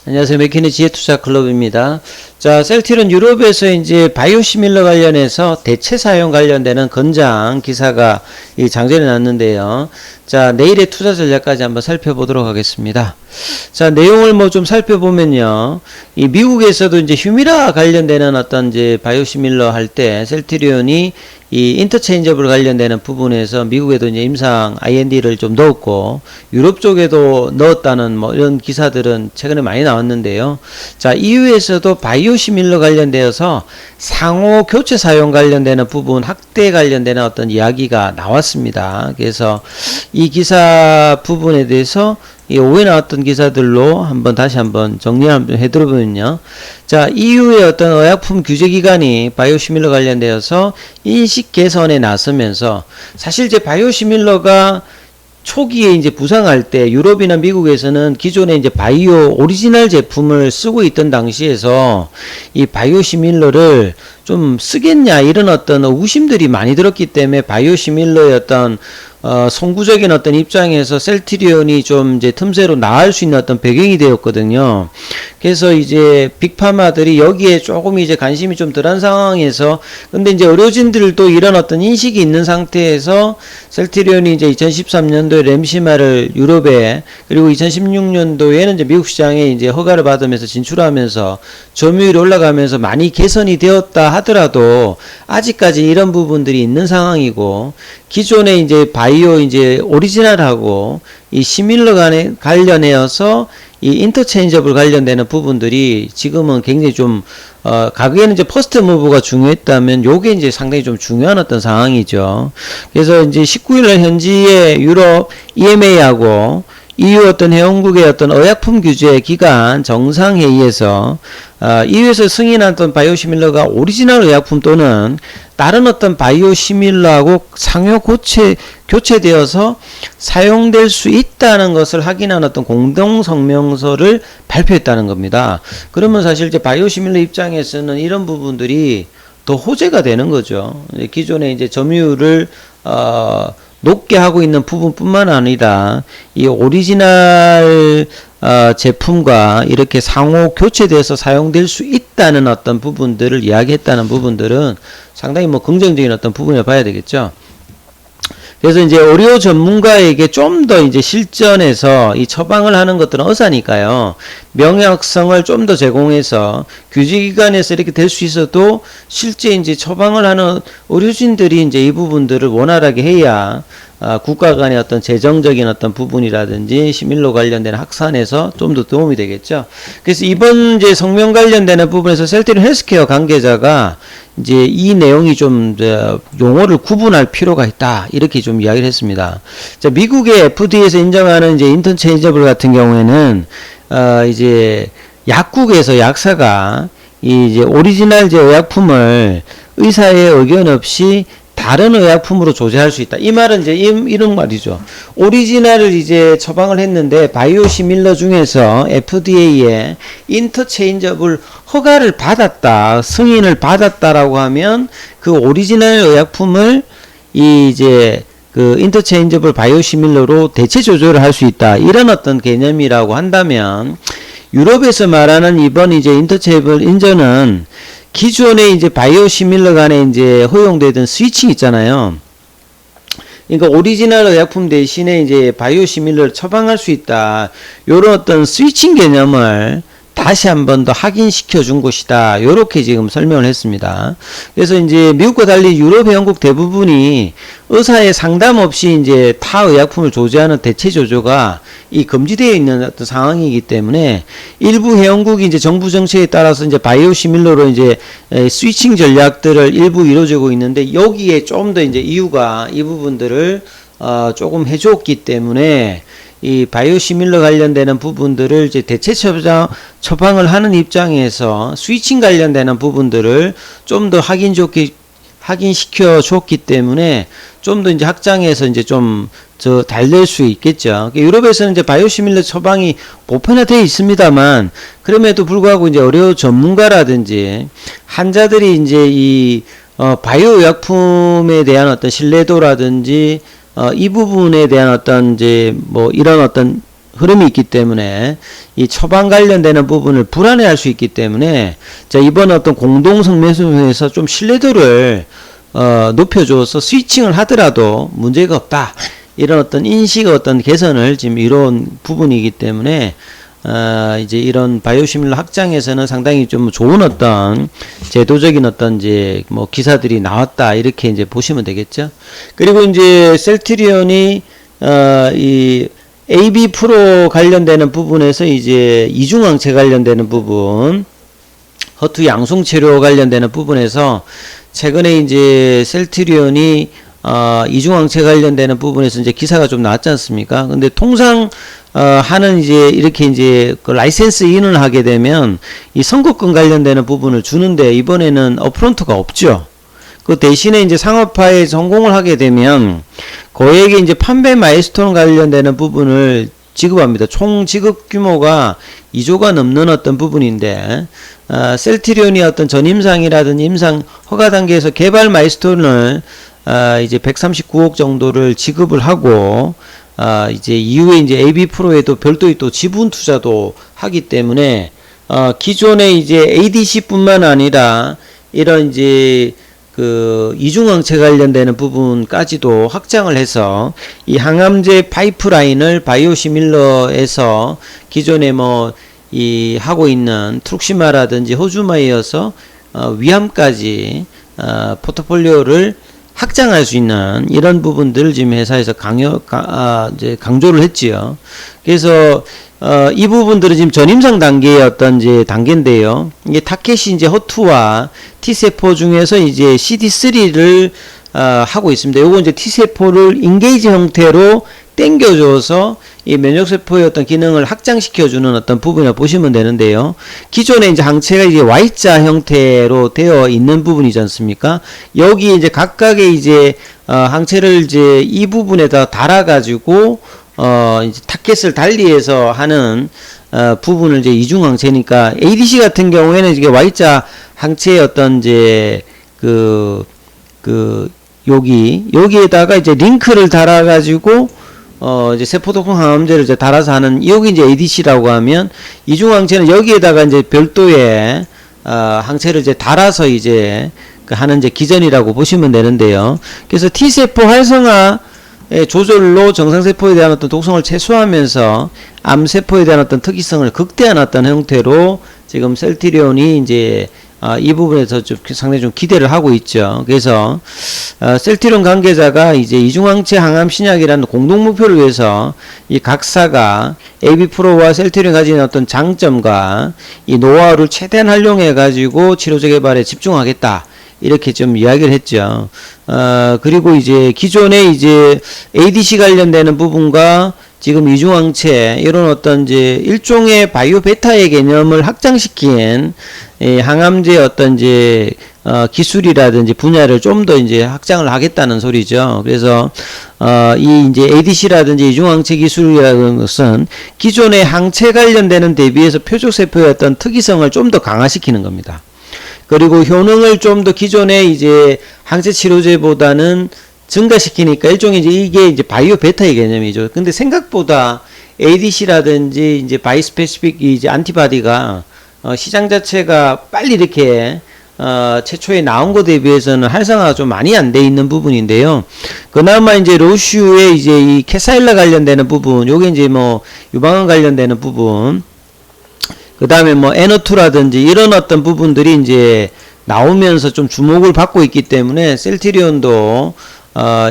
안녕하세요. 맥키니 지혜투자 클럽입니다. 자, 셀틸은 유럽에서 이제 바이오시밀러 관련해서 대체 사용 관련되는 건장 기사가 이 장전에 났는데요. 자, 내일의 투자 전략까지 한번 살펴보도록 하겠습니다. 자, 내용을 뭐 좀 살펴보면요. 이 미국에서도 이제 휴미라 관련되는 어떤 이제 바이오시밀러 할 때 셀트리온이 이 인터체인저블 관련되는 부분에서 미국에도 이제 임상 IND를 좀 넣었고 유럽 쪽에도 넣었다는 뭐 이런 기사들은 최근에 많이 나왔는데요. 자, EU에서도 바이오시밀러 관련되어서 상호 교체 사용 관련되는 부분, 학대 관련되는 어떤 이야기가 나왔습니다. 그래서 이 기사 부분에 대해서 이 오후에 나왔던 기사들로 다시 한번 정리 한번 해드려보면요. 자, EU의 어떤 의약품 규제기관이 바이오시밀러 관련되어서 인식 개선에 나서면서 사실 이제 바이오시밀러가 초기에 이제 부상할 때 유럽이나 미국에서는 기존에 이제 바이오 오리지널 제품을 쓰고 있던 당시에서 이 바이오시밀러를 좀 쓰겠냐 이런 어떤 의구심들이 많이 들었기 때문에 바이오시밀러의 어떤 송구적인 어떤 입장에서 셀트리온이 좀 이제 틈새로 나갈 수 있는 어떤 배경이 되었거든요. 그래서 이제 빅파마들이 여기에 조금 이제 관심이 좀 덜한 상황에서 근데 이제 의료진들도 이런 어떤 인식이 있는 상태에서 셀트리온이 이제 2013년도에 렘시마를 유럽에 그리고 2016년도에는 이제 미국 시장에 이제 허가를 받으면서 진출하면서 점유율이 올라가면서 많이 개선이 되었다 하더라도 아직까지 이런 부분들이 있는 상황이고 기존에 이제 바이오 이제 오리지널하고 이 시밀러 간에 관련해서 이 인터체인저블 관련되는 부분들이 지금은 굉장히 좀 과거에는 이제 퍼스트 무브가 중요했다면 요게 이제 상당히 좀 중요한 어떤 상황이죠. 그래서 이제 19일날 현지의 유럽 EMA하고 EU 어떤 회원국의 어떤 의약품 규제 기관 정상회의에서 EU에서 승인했던 바이오시밀러가 오리지널 의약품 또는 다른 어떤 바이오시밀러하고 상호 교체되어서 사용될 수 있다는 것을 확인한 어떤 공동성명서를 발표했다는 겁니다. 그러면 사실 이제 바이오시밀러 입장에서는 이런 부분들이 더 호재가 되는 거죠. 기존에 이제 점유율을 높게 하고 있는 부분뿐만 아니라 이 오리지널 제품과 이렇게 상호 교체돼서 사용될 수 있다는 어떤 부분들을 이야기했다는 부분들은 상당히 뭐 긍정적인 어떤 부분을 봐야 되겠죠. 그래서 이제 의료 전문가에게 좀 더 이제 실전에서 이 처방을 하는 것들은 의사니까요. 명약성을 좀 더 제공해서 규제기관에서 이렇게 될 수 있어도 실제 이제 처방을 하는 의료진들이 이제 이 부분들을 원활하게 해야 국가 간의 어떤 재정적인 어떤 부분이라든지 시밀러 관련된 확산에서 좀 더 도움이 되겠죠. 그래서 이번 이제 성명 관련되는 부분에서 셀트리온 헬스케어 관계자가 이제 이 내용이 좀 용어를 구분할 필요가 있다 이렇게 좀 이야기를 했습니다. 자, 미국의 FDA에서 인정하는 이제 인터체인저블 같은 경우에는 이제 약국에서 약사가 이 이제 오리지널 제 의약품을 의사의 의견 없이 다른 의약품으로 조제할 수 있다. 이 말은 이제 이런 말이죠. 오리지널을 이제 처방을 했는데 바이오시밀러 중에서 FDA에 인터체인저블 허가를 받았다, 승인을 받았다라고 하면 그 오리지널 의약품을 이제 그 인터체인저블 바이오시밀러로 대체 조절을 할 수 있다. 이런 어떤 개념이라고 한다면 유럽에서 말하는 이번 이제 인터체인저블 인전은 기존에 이제 바이오시밀러 간에 이제 허용되던 스위칭 있잖아요. 그러니까 오리지널 의약품 대신에 이제 바이오시밀러를 처방할 수 있다. 요런 어떤 스위칭 개념을 다시 한 번 더 확인시켜 준 것이다. 요렇게 지금 설명을 했습니다. 그래서 이제 미국과 달리 유럽 회원국 대부분이 의사의 상담 없이 이제 타 의약품을 조제하는 대체 조조가 이 금지되어 있는 어떤 상황이기 때문에 일부 회원국이 이제 정부 정책에 따라서 이제 바이오시밀러로 이제 스위칭 전략들을 일부 이루어지고 있는데 여기에 좀 더 이제 이유가 이 부분들을 조금 해줬기 때문에 이 바이오시밀러 관련되는 부분들을 이제 대체 처방을 하는 입장에서 스위칭 관련되는 부분들을 좀 더 확인시켜 줬기 때문에 좀 더 이제 확장해서 이제 좀 잘 될 수 있겠죠. 유럽에서는 이제 바이오시밀러 처방이 보편화되어 있습니다만 그럼에도 불구하고 이제 의료 전문가라든지 환자들이 이제 이 바이오 의약품에 대한 어떤 신뢰도라든지 이 부분에 대한 어떤 이제 뭐 이런 어떤 흐름이 있기 때문에 이 처방 관련되는 부분을 불안해할 수 있기 때문에 자, 이번 어떤 공동성 매수에서 좀 신뢰도를 높여줘서 스위칭을 하더라도 문제가 없다. 이런 어떤 인식 어떤 개선을 지금 이룬 부분이기 때문에 이제 이런 바이오시밀러 확장에서는 상당히 좀 좋은 어떤 제도적인 어떤 이제 뭐 기사들이 나왔다 이렇게 이제 보시면 되겠죠. 그리고 이제 셀트리온이 이 AB 프로 관련되는 부분에서 이제 이중항체 관련되는 부분, 허투 양성 치료 관련되는 부분에서 최근에 이제 셀트리온이 이중항체 관련되는 부분에서 이제 기사가 좀 나왔지 않습니까? 근데 통상 하는 이제 이렇게 이제 그 라이센스 인을 하게 되면 이 선급금 관련되는 부분을 주는데 이번에는 업프론트가 없죠. 그 대신에 이제 상업화에 성공을 하게 되면 고액의 이제 판매 마일스톤 관련되는 부분을 지급합니다. 총 지급 규모가 2조가 넘는 어떤 부분인데 셀트리온이 어떤 전임상이라든지 임상 허가 단계에서 개발 마일스톤을 이제 139억 정도를 지급을 하고 이제 이후에 이제 AB 프로에도 별도의 또 지분 투자도 하기 때문에 기존의 이제 ADC뿐만 아니라 이런 이제 그 이중항체 관련되는 부분까지도 확장을 해서 이 항암제 파이프라인을 바이오시밀러에서 기존에 뭐 이 하고 있는 트룩시마라든지 호주마에 이어서 위암까지 포트폴리오를 확장할 수 있는 이런 부분들을 지금 회사에서 이제 강조를 했지요. 그래서 이 부분들은 지금 전임상 단계의 어떤 이제 단계인데요. 이게 타켓이 이제 허투와 T세포 중에서 이제 CD3를 하고 있습니다. 요거 이제 T세포를 인게이지 형태로 땡겨줘서 이 면역세포의 어떤 기능을 확장시켜주는 어떤 부분이라 보시면 되는데요. 기존에 이제 항체가 이제 Y자 형태로 되어 있는 부분이지 않습니까? 여기 이제 각각의 이제 항체를 이제 이 부분에다 달아가지고 이제 타켓을 달리해서 하는 부분을 이제 이중항체니까 ADC 같은 경우에는 이게 Y자 항체의 어떤 이제 여기에다가 이제 링크를 달아가지고 이제 세포독성 항암제를 이제 달아서 하는 여기 이제 ADC라고 하면 이중항체는 여기에다가 이제 별도의 항체를 이제 달아서 이제 하는 이제 기전이라고 보시면 되는데요. 그래서 T세포 활성화 조절로 정상세포에 대한 어떤 독성을 최소화하면서 암세포에 대한 어떤 특이성을 극대화한 어떤 형태로 지금 셀트리온이 이제 이 부분에서 좀 상당히 좀 기대를 하고 있죠. 그래서 셀트리온 관계자가 이제 이중항체 항암 신약이라는 공동 목표를 위해서 이 각사가 AB 프로와 셀트리온이 가진 어떤 장점과 이 노하우를 최대한 활용해 가지고 치료제 개발에 집중하겠다. 이렇게 좀 이야기를 했죠. 그리고 이제 기존에 이제 ADC 관련되는 부분과 지금 이중항체 이런 어떤 이제 일종의 바이오 베타의 개념을 확장시킨 항암제 어떤 이제 기술이라든지 분야를 좀 더 이제 확장을 하겠다는 소리죠. 그래서 이 이제 ADC라든지 이중항체 기술이라는 것은 기존의 항체 관련되는 대비해서 표적세포의 어떤 특이성을 좀 더 강화시키는 겁니다. 그리고 효능을 좀 더 기존의 이제 항체 치료제보다는 증가시키니까 일종의 이게 이제 바이오 베타의 개념이죠. 근데 생각보다 ADC라든지 이제 바이스페시픽 이제 안티바디가 시장 자체가 빨리 이렇게 최초에 나온 것에 대비해서는 활성화가 좀 많이 안 돼 있는 부분인데요. 그나마 이제 로슈의 이제 이 캐사일라 관련되는 부분, 요게 이제 뭐 유방암 관련되는 부분, 그 다음에 뭐 에너투라든지 이런 어떤 부분들이 이제 나오면서 좀 주목을 받고 있기 때문에 셀트리온도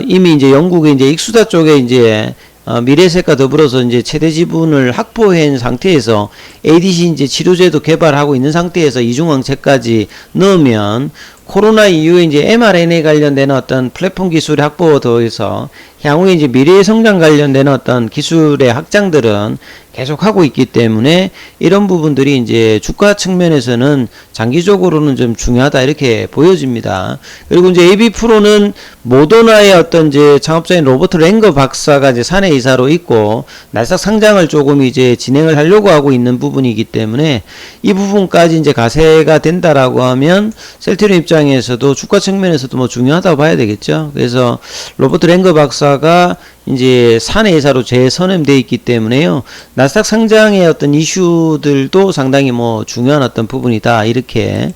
이미 이제 영국의 이제 익수다 쪽에 이제 미래셋과 더불어서 이제 최대 지분을 확보한 상태에서 ADC 이제 치료제도 개발하고 있는 상태에서 이중항체까지 넣으면 코로나 이후에 이제 mRNA 관련된 어떤 플랫폼 기술의 확보에 더해서 향후에 이제 미래의 성장 관련된 어떤 기술의 확장들은 계속하고 있기 때문에 이런 부분들이 이제 주가 측면에서는 장기적으로는 좀 중요하다 이렇게 보여집니다. 그리고 이제 AB 프로는 모더나의 어떤 이제 창업자인 로버트 랭거 박사가 이제 사내이사로 있고 날싹 상장을 조금 이제 진행을 하려고 하고 있는 부분이기 때문에 이 부분까지 이제 가세가 된다라고 하면 셀트리온 입장에서도 주가 측면에서도 뭐 중요하다고 봐야 되겠죠. 그래서 로버트 랭거 박사 주가가 이제 사내회사로 재선임되어 있기 때문에요. 나스닥 상장의 어떤 이슈들도 상당히 뭐 중요한 어떤 부분이다. 이렇게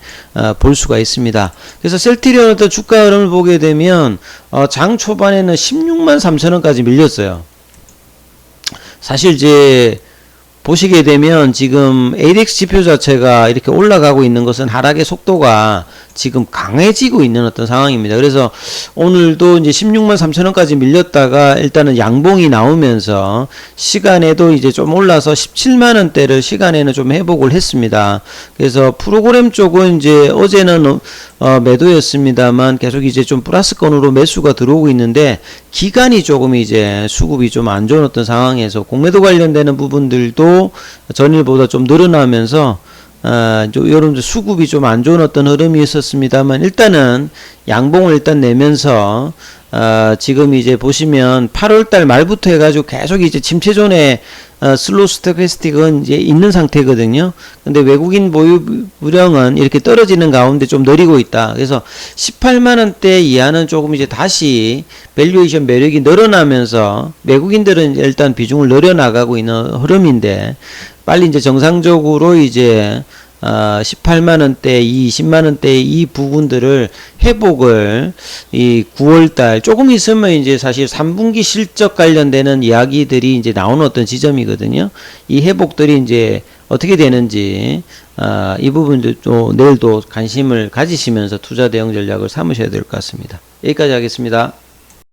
볼 수가 있습니다. 그래서 셀트리온 어떤 주가 흐름을 보게 되면 장 초반에는 16만 3천원까지 밀렸어요. 사실 이제 보시게 되면 지금 ADX 지표 자체가 이렇게 올라가고 있는 것은 하락의 속도가 지금 강해지고 있는 어떤 상황입니다. 그래서 오늘도 이제 16만 3천원까지 밀렸다가 일단은 양봉이 나오면서 시간에도 이제 좀 올라서 17만원대를 시간에는 좀 회복을 했습니다. 그래서 프로그램 쪽은 이제 어제는 매도였습니다만 계속 이제 좀 플러스권으로 매수가 들어오고 있는데 기간이 조금 이제 수급이 좀 안 좋은 어떤 상황에서 공매도 관련되는 부분들도 전일보다 좀 늘어나면서 여러분들 수급이 좀 안 좋은 어떤 흐름이 있었습니다만 일단은 양봉을 일단 내면서 지금 이제 보시면 8월달 말부터 해가지고 계속 이제 침체존에 슬로우 스토캐스틱은 이제 있는 상태거든요. 근데 외국인 보유 물량은 이렇게 떨어지는 가운데 좀 느리고 있다. 그래서 18만원대 이하는 조금 이제 다시 밸류에이션 매력이 늘어나면서 외국인들은 일단 비중을 늘려나가고 있는 흐름인데 빨리 이제 정상적으로 이제 18만원대, 20만원대 이 부분들을 회복을 이 9월달 조금 있으면 이제 사실 3분기 실적 관련되는 이야기들이 이제 나오는 어떤 지점이거든요. 이 회복들이 이제 어떻게 되는지 이 부분도 내일도 관심을 가지시면서 투자 대응 전략을 삼으셔야 될 것 같습니다. 여기까지 하겠습니다.